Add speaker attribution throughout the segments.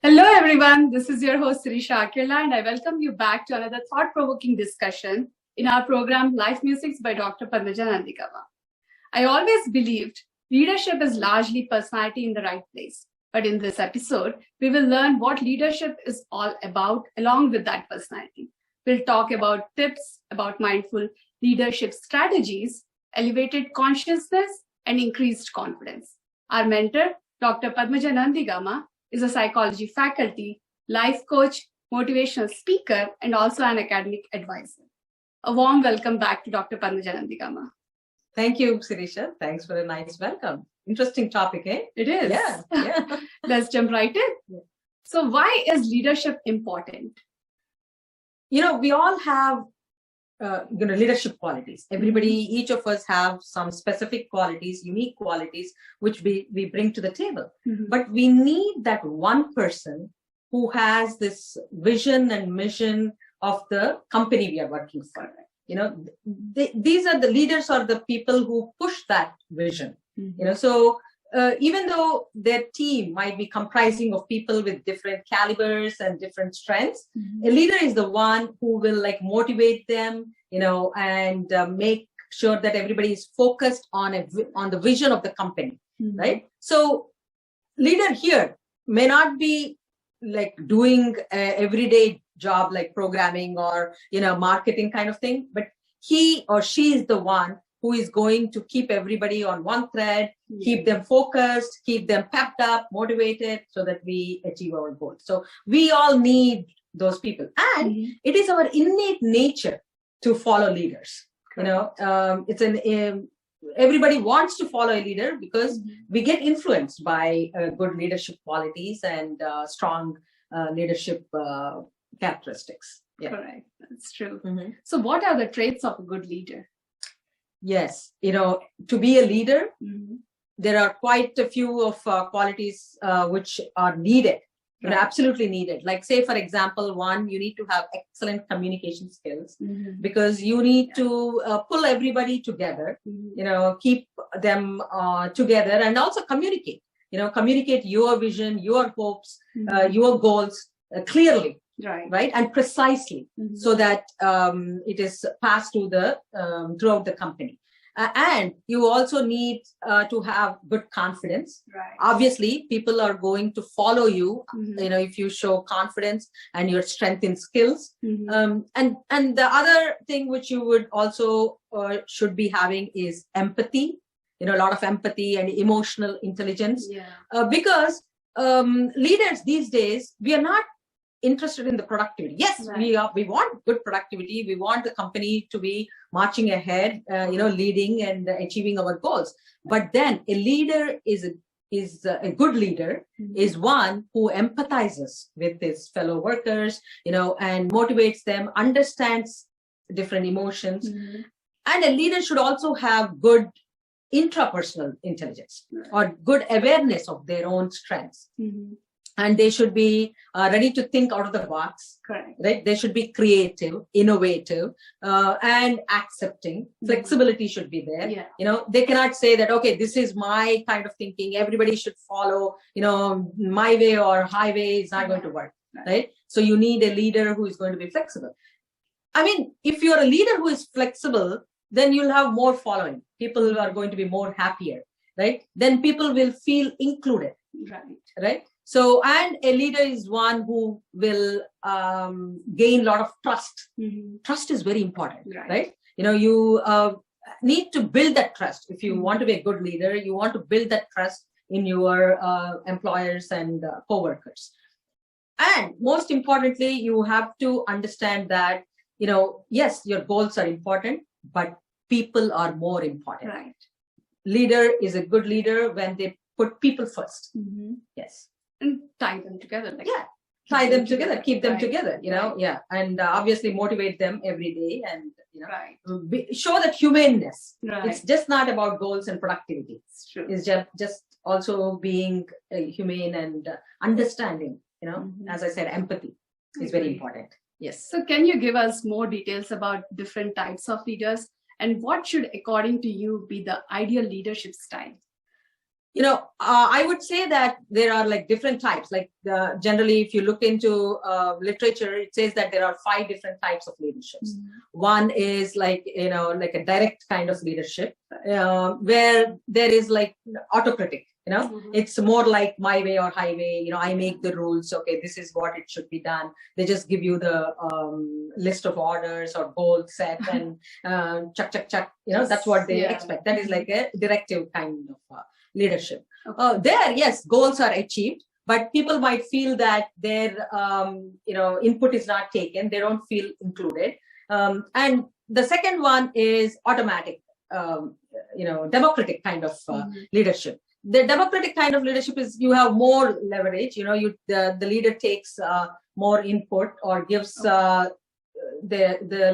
Speaker 1: Hello everyone, this is your host Sirisha Akirla and I welcome you back to another thought-provoking discussion in our program Life Musings by Dr. Padmaja Nandigama. I always believed leadership is largely personality in the right place. But in this episode, we will learn what leadership is all about along with that personality. We'll talk about tips about mindful leadership strategies, elevated consciousness, and increased confidence. Our mentor, Dr. Padmaja Nandigama, is a psychology faculty, life coach, motivational speaker, and also an academic advisor. A warm welcome back to Dr. Padmaja Nandigama.
Speaker 2: Thank you, Sirisha. Thanks for a nice welcome. Interesting topic, eh?
Speaker 1: It is.
Speaker 2: Yeah.
Speaker 1: Let's jump right in.
Speaker 2: Yeah.
Speaker 1: So why is leadership important?
Speaker 2: You know, we all have leadership qualities. Everybody, each of us have some specific qualities, unique qualities, which we bring to the table. But we need that one person who has this vision and mission of the company we are working for. You know, these are the leaders or the people who push that vision. You know, so even though their team might be comprising of people with different calibers and different strengths, a leader is the one who will motivate them, you know, and make sure that everybody is focused on the vision of the company, right? So leader here may not be doing a everyday job like programming or, you know, marketing kind of thing, but he or she is the one who is going to keep everybody on one thread, keep them focused, keep them pepped up, motivated, so that we achieve our goals. So we all need those people. And it is our innate nature to follow leaders. You know, everybody wants to follow a leader because we get influenced by good leadership qualities and strong leadership characteristics. Yeah.
Speaker 1: Correct. That's true. So what are the traits of a good leader?
Speaker 2: Yes, you know, to be a leader, there are quite a few of qualities which are needed, you know, absolutely needed. Like say, for example, one, you need to have excellent communication skills because you need to pull everybody together, you know, keep them together and also communicate, you know, communicate your vision, your hopes, your goals clearly. Right, and precisely, so that it is passed to throughout the company. And you also need to have good confidence. Obviously, people are going to follow you, you know, if you show confidence and your strength in skills. And the other thing which you would also should be having is empathy. You know, a lot of empathy and emotional intelligence. Because leaders these days, we are not interested in the productivity. Yes, we want good productivity. We want the company to be marching ahead, you know, leading and achieving our goals. But then a leader is a good leader is one who empathizes with his fellow workers, you know, and motivates them, understands different emotions. And a leader should also have good intrapersonal intelligence or good awareness of their own strengths. And they should be ready to think out of the box. Right? They should be creative, innovative, and accepting. Flexibility should be there. You know, they cannot say that, okay, this is my kind of thinking. Everybody should follow, you know, my way or highway is not going to work. Right? So you need a leader who is going to be flexible. I mean, if you're a leader who is flexible, then you'll have more following. People are going to be more happier. right? Then people will feel included, right? So, and a leader is one who will gain a lot of trust. Trust is very important, right? You need to build that trust. If you want to be a good leader, you want to build that trust in your employers and co-workers. And most importantly, you have to understand that, yes, your goals are important, but people are more important.
Speaker 1: Right.
Speaker 2: Leader is a good leader when they put people first. Yes.
Speaker 1: And tie them together.
Speaker 2: Tie them together, keep them together, and obviously motivate them every day and, show that humaneness. It's just not about goals and productivity.
Speaker 1: It's true.
Speaker 2: It's just also being humane and understanding, as I said, empathy is very important. Yes.
Speaker 1: So can you give us more details about different types of leaders and what should, according to you, be the ideal leadership style?
Speaker 2: I would say that there are different types. Generally, if you look into literature, it says that there are 5 different types of leaderships. One is like a direct kind of leadership, where there is autocratic. It's more like my way or highway. I make the rules. Okay, this is what it should be done. They just give you the list of orders or goals set and chuck. That's what they expect. That is like a directive kind of leadership. There, yes, goals are achieved, but people might feel that their input is not taken. They don't feel included. And the second one is automatic, democratic kind of leadership. The democratic kind of leadership is you have more leverage. The leader takes more input or gives the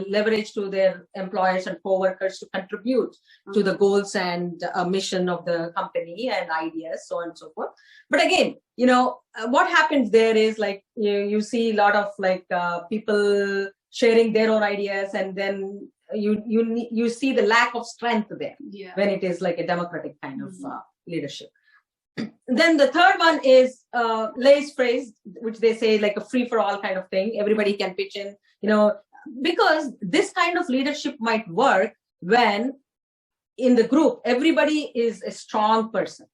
Speaker 2: leverage to their employers and co-workers to contribute to the goals and mission of the company and ideas, so on and so forth. But again, what happens there is you see a lot of people sharing their own ideas, and then you see the lack of strength there when it is like a democratic kind of leadership. Then the third one is laissez-faire, which they say like a free-for-all kind of thing. Everybody can pitch in, because this kind of leadership might work when in the group, everybody is a strong person.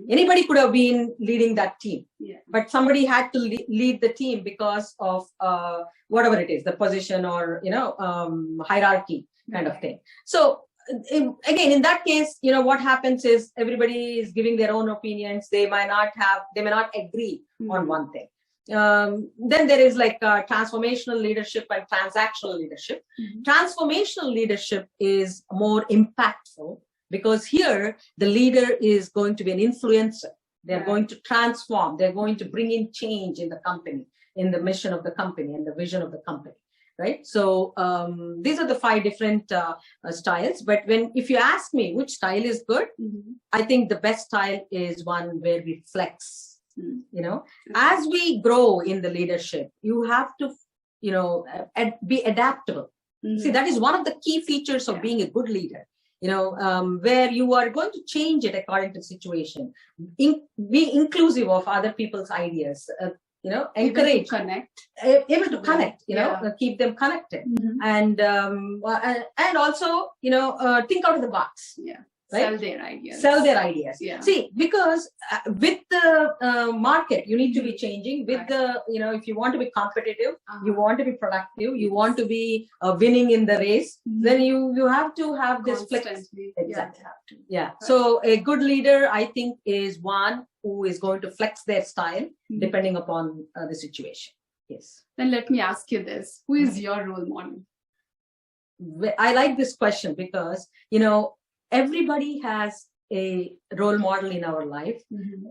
Speaker 2: Anybody could have been leading that team, but somebody had to lead the team because of whatever it is, the position or, hierarchy kind of thing. So again, in that case, what happens is everybody is giving their own opinions. They may not agree on one thing. Then there is transformational leadership and transactional leadership. Transformational leadership is more impactful because here the leader is going to be an influencer. They're going to transform. They're going to bring in change in the company, in the mission of the company and the vision of the company. Right. So these are the 5 different styles. But if you ask me which style is good, I think the best style is one where we flex. As we grow in the leadership, you have to, be adaptable. See, that is one of the key features of being a good leader. Where you are going to change it according to the situation. Be inclusive of other people's ideas. Encourage, able to connect, keep them connected, and also, think out of the box. Right? Sell their ideas. See, because with the market, you need to be changing. With the, if you want to be competitive, you want to be productive, you want to be winning in the race, then you have to have this flex. Exactly. So a good leader, I think, is one who is going to flex their style depending upon the situation. Yes.
Speaker 1: Then let me ask you this: who is your role model?
Speaker 2: I like this question because everybody has a role model in our life,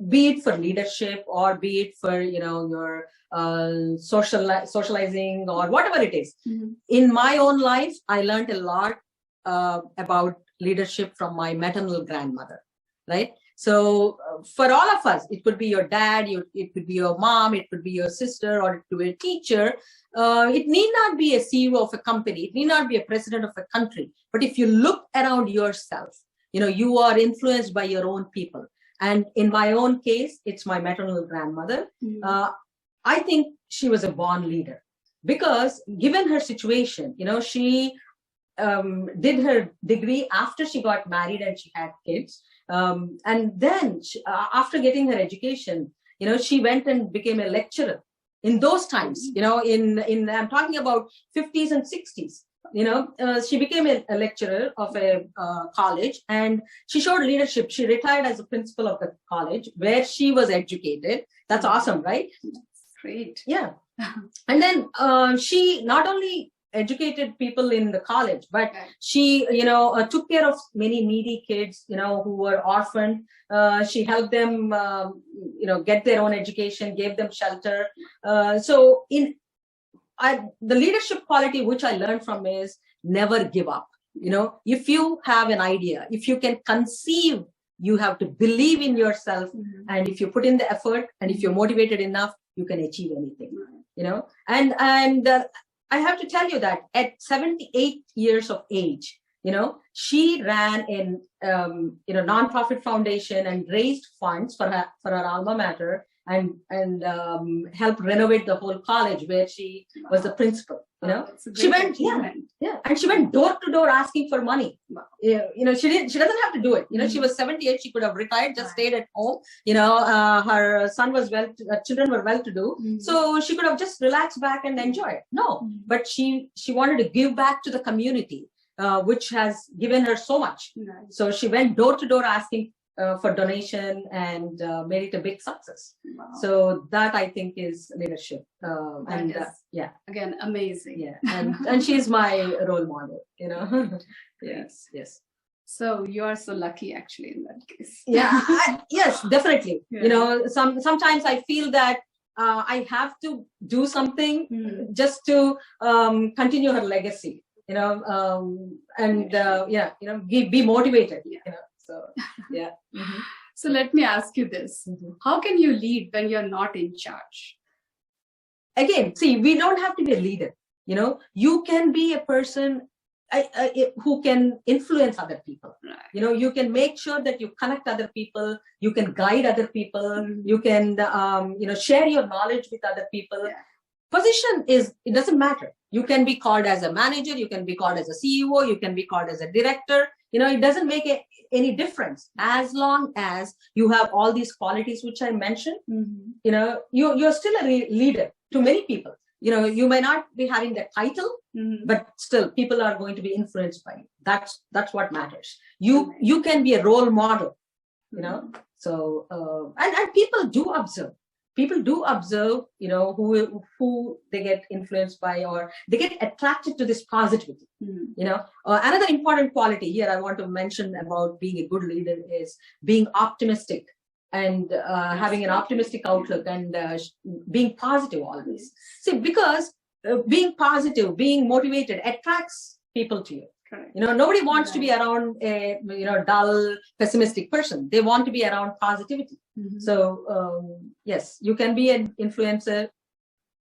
Speaker 2: be it for leadership or be it for your socializing or whatever it is. In my own life, I learned a lot about leadership from my maternal grandmother, right? So for all of us, it could be your dad, it could be your mom, it could be your sister, or it could be a teacher. It need not be a CEO of a company. It need not be a president of a country. But if you look around yourself, you are influenced by your own people. And in my own case, it's my maternal grandmother. I think she was a born leader because given her situation, she did her degree after she got married and she had kids. And then after getting her education, she went and became a lecturer. In those times, in I'm talking about 50s and 60s, she became a lecturer of a college, and she showed leadership. She retired as a principal of the college where she was educated. That's awesome, right?
Speaker 1: Great.
Speaker 2: Yeah. And then she not only educated people in the college, but she, took care of many needy kids, who were orphaned. She helped them, get their own education, gave them shelter. So the leadership quality which I learned from is never give up. If you have an idea, if you can conceive, you have to believe in yourself. And if you put in the effort and if you're motivated enough, you can achieve anything, and I have to tell you that at 78 years of age, she ran in, nonprofit foundation and raised funds for her alma mater and helped renovate the whole college where she was the principal. She went, and she went door to door asking for money. She doesn't have to do it. She was 78. She could have retired, just stayed at home. Her son was children were well to do. So she could have just relaxed back and enjoyed. No, but she wanted to give back to the community, which has given her so much. So she went door to door asking for donation and made it a big success. So that I think is leadership.
Speaker 1: Again, amazing.
Speaker 2: Yeah, and she's my role model. Yes.
Speaker 1: So you are so lucky, actually, in that case.
Speaker 2: Yeah. Yes, definitely. Sometimes I feel that I have to do something just to continue her legacy. Be motivated. So, yeah.
Speaker 1: So let me ask you this. How can you lead when you're not in charge?
Speaker 2: Again, see, we don't have to be a leader. You can be a person who can influence other people.
Speaker 1: Right.
Speaker 2: You can make sure that you connect other people. You can guide other people. You can, share your knowledge with other people.
Speaker 1: Yeah.
Speaker 2: Position it doesn't matter. You can be called as a manager. You can be called as a CEO. You can be called as a director. It doesn't make any difference as long as you have all these qualities which I mentioned. You're still a leader to many people. You may not be having the title, but still people are going to be influenced by you. That's what matters. You can be a role model. So and people do observe. People do observe, who they get influenced by, or they get attracted to this positivity. Another important quality here I want to mention about being a good leader is being optimistic and having an optimistic outlook and being positive always. See, because being positive, being motivated attracts people to you. Nobody wants to be around a dull, pessimistic person. They want to be around positivity. So yes, you can be an influencer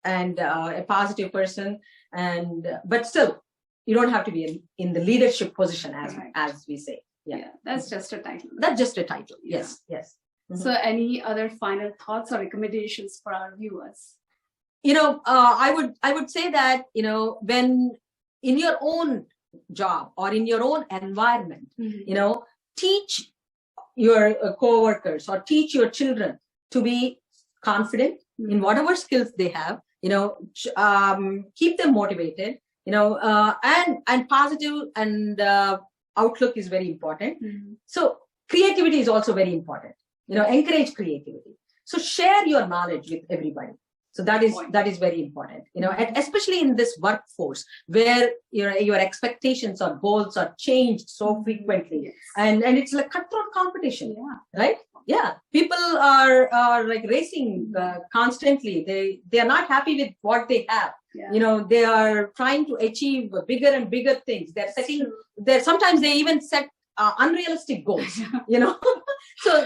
Speaker 2: and a positive person, but still, you don't have to be in the leadership position as we say. Yeah,
Speaker 1: that's just a title.
Speaker 2: That's just a title. Yes.
Speaker 1: So, any other final thoughts or recommendations for our viewers?
Speaker 2: I would say that when in your own job or in your own environment, teach your co-workers or teach your children to be confident in whatever skills they have, keep them motivated, and positive and outlook is very important. So creativity is also very important, encourage creativity. So share your knowledge with everybody. So that is very important, and especially in this workforce where your expectations or goals are changed so frequently, and it's like cutthroat competition, right? Yeah, people are like racing constantly. They are not happy with what they have. They are trying to achieve bigger and bigger things. Sometimes they even set unrealistic goals. So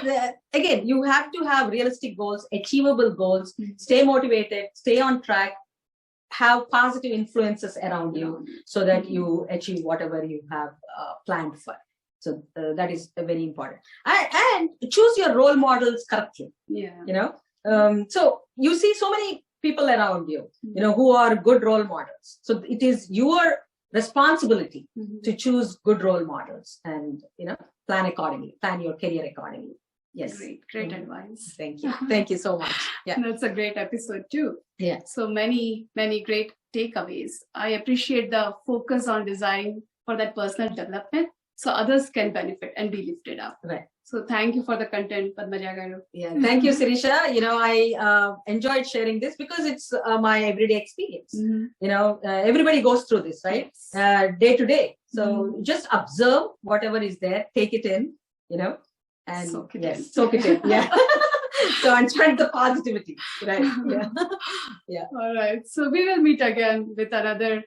Speaker 2: again, you have to have realistic goals, achievable goals, stay motivated, stay on track, have positive influences around you so that you achieve whatever you have planned for. So that is very important. And choose your role models correctly. So you see so many people around you, who are good role models. So it is your responsibility to choose good role models and, plan accordingly, plan your career accordingly. Yes.
Speaker 1: Great advice.
Speaker 2: Thank you. Thank you so much. Yeah.
Speaker 1: That's a great episode too.
Speaker 2: Yeah.
Speaker 1: So many great takeaways. I appreciate the focus on design for that personal development so others can benefit and be lifted up.
Speaker 2: Right.
Speaker 1: So thank you for the content, Padmaja Garu.
Speaker 2: Yeah. Thank you, Sirisha. I enjoyed sharing this because it's my everyday experience. Everybody goes through this, right?
Speaker 1: Yes.
Speaker 2: Day to day. So just observe whatever is there, take it in, and
Speaker 1: soak it
Speaker 2: in. Yeah. So and spread the positivity, right? Yeah. Yeah.
Speaker 1: All right. So we will meet again with another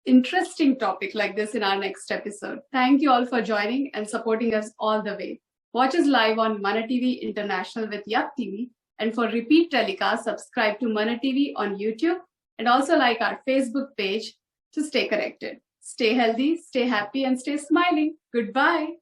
Speaker 1: interesting topic like this in our next episode. Thank you all for joining and supporting us all the way. Watch us live on Mana TV International with YUPP TV, and for repeat telecast, subscribe to Mana TV on YouTube and also like our Facebook page to stay connected. Stay healthy, stay happy, and stay smiling. Goodbye.